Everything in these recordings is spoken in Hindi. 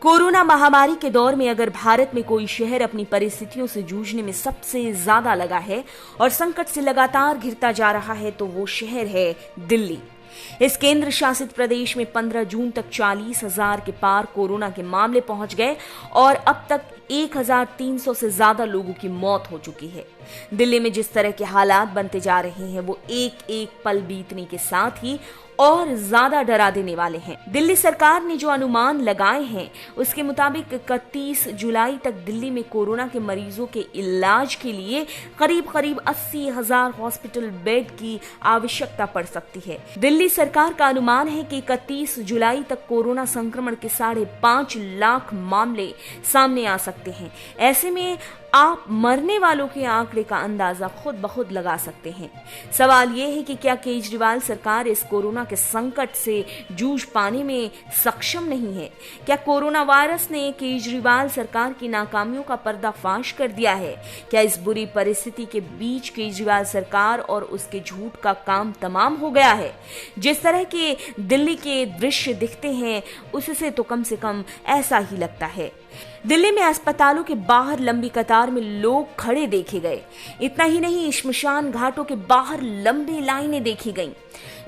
कोरोना महामारी के दौर में अगर भारत में कोई शहर अपनी परिस्थितियों से जूझने में सबसे ज्यादा लगा है और संकट से लगातार घिरता जा रहा है तो वो शहर है दिल्ली। इस केंद्र शासित प्रदेश में 15 जून तक 40,000 के पार कोरोना के मामले पहुंच गए और अब तक 1,300 से ज्यादा लोगों की मौत हो चुकी है। दिल्ली में जिस तरह के हालात बनते जा रहे हैं वो एक एक पल बीतने के साथ ही और ज्यादा डरा देने वाले हैं। दिल्ली सरकार ने जो अनुमान लगाए हैं उसके मुताबिक 31 जुलाई तक दिल्ली में कोरोना के मरीजों के इलाज के लिए करीब 80,000 हॉस्पिटल बेड की आवश्यकता पड़ सकती है। दिल्ली सरकार का अनुमान है कि 31 जुलाई तक कोरोना संक्रमण के 5.5 लाख मामले सामने आ सकते हैं। ऐसे में आप मरने वालों के आंकड़े का अंदाजा खुद ब खुद लगा सकते हैं। सवाल यह है कि क्या केजरीवाल सरकार इस कोरोना के संकट से जूझ पाने में सक्षम नहीं है? क्या कोरोना वायरस ने केजरीवाल सरकार की नाकामियों का पर्दाफाश कर दिया है? क्या इस बुरी परिस्थिति के बीच केजरीवाल सरकार और उसके झूठ का काम तमाम हो गया है? जिस तरह के दिल्ली के दृश्य दिखते हैं उससे तो कम से कम ऐसा ही लगता है। दिल्ली में अस्पतालों के बाहर लंबी कतार में लोग खड़े देखे गए। इतना ही नहीं, श्मशान घाटों के बाहर लंबी लाइनें देखी गईं।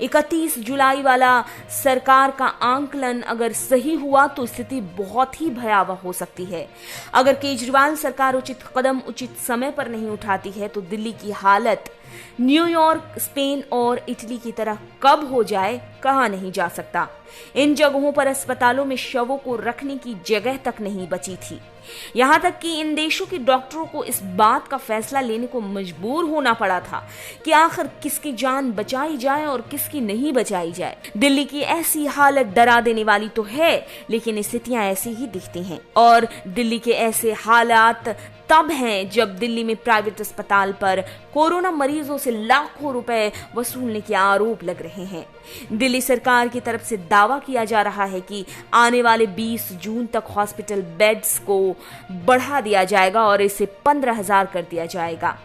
31 जुलाई वाला सरकार का आंकलन अगर सही हुआ तो स्थिति बहुत ही भयावह हो सकती है। अगर केजरीवाल सरकार उचित कदम उचित समय पर नहीं उठाती है तो दिल्ली की हालत न्यूयॉर्क, स्पेन और इटली की तरह कब हो जाए कहा नहीं जा सकता। इन जगहों पर अस्पतालों में शवों को रखने की जगह तक नहीं बची थी। यहां तक कि इन देशों के डॉक्टरों को इस बात का फैसला लेने को मजबूर होना पड़ा था कि आखिर किसकी जान बचाई जाए और किसकी नहीं बचाई जाए। दिल्ली की ऐसी हालत डरा देने वाली तो है, लेकिन स्थितियां ऐसी ही दिखती हैं। और दिल्ली के ऐसे हालात तब हैं जब दिल्ली में प्राइवेट अस्पताल पर कोरोना मरीजों से लाखों रुपए वसूलने के आरोप लग रहे हैं। दिल्ली सरकार की तरफ से दावा किया जा रहा है कि आने वाले 20 जून तक हॉस्पिटल बेड्स को बढ़ा दिया जाएगा और इसे 15,000 कर दिया जाएगा।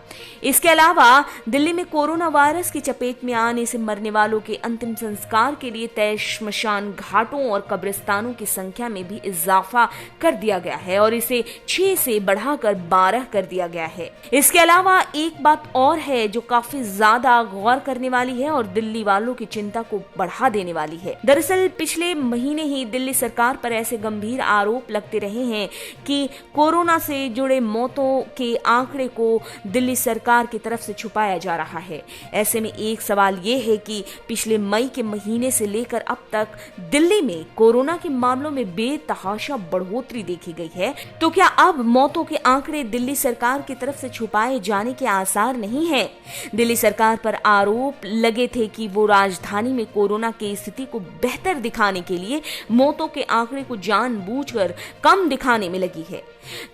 इसके अलावा दिल्ली में कोरोना वायरस की चपेट में आने से मरने वालों के अंतिम संस्कार के लिए तय श्मशान घाटों और कब्रिस्तानों की संख्या में भी इजाफा कर दिया गया है और इसे 6 से बढ़ाकर 12 कर दिया गया है। इसके अलावा एक बात और है जो काफी ज्यादा गौर करने वाली है और दिल्ली वालों की चिंता को बढ़ा देने वाली है। दरअसल पिछले महीने ही दिल्ली सरकार पर ऐसे गंभीर आरोप लगते रहे हैं कि कोरोना से जुड़े मौतों के आंकड़े को दिल्ली सरकार की तरफ से छुपाया जा रहा है। ऐसे में एक सवाल ये है कि पिछले मई के महीने से लेकर अब तक दिल्ली में कोरोना के मामलों में बेतहाशा बढ़ोतरी देखी गई है, तो क्या अब मौतों के आंकड़े दिल्ली सरकार की तरफ से छुपाए जाने के आसार नहीं है? दिल्ली सरकार पर आरोप लगे थे कि वो राजधानी में कोरोना की स्थिति को बेहतर दिखाने के लिए मौतों के आंकड़े को जानबूझकर कम दिखाने में लगी है।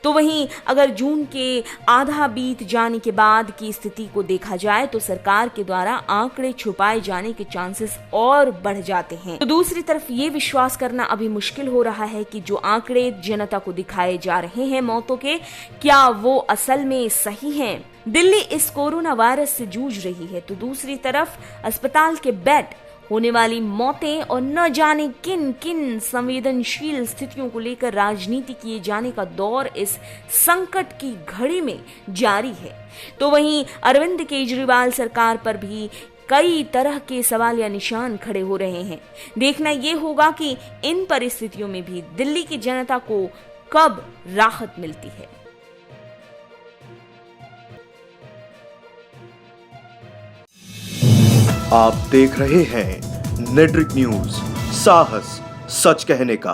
तो वहीं अगर जून के आधा बीत जाने के बाद की स्थिति को देखा जाए तो सरकार के द्वारा आंकड़े छुपाए जाने के चांसेस और बढ़ जाते हैं। तो दूसरी तरफ ये विश्वास करना अभी मुश्किल हो रहा है कि जो आंकड़े जनता को दिखाए जा रहे हैं मौतों के, क्या वो असल में सही हैं? दिल्ली इस कोरोना वायरस से जूझ रही है तो दूसरी तरफ अस्पताल के बेड, होने वाली मौतें और न जाने किन किन संवेदनशील स्थितियों को लेकर राजनीति किए जाने का दौर इस संकट की घड़ी में जारी है। तो वहीं अरविंद केजरीवाल सरकार पर भी कई तरह के सवाल या निशान खड़े हो रहे हैं। देखना यह होगा कि इन परिस्थितियों में भी दिल्ली की जनता को कब राहत मिलती है। आप देख रहे हैं नेटरिक न्यूज, साहस सच कहने का।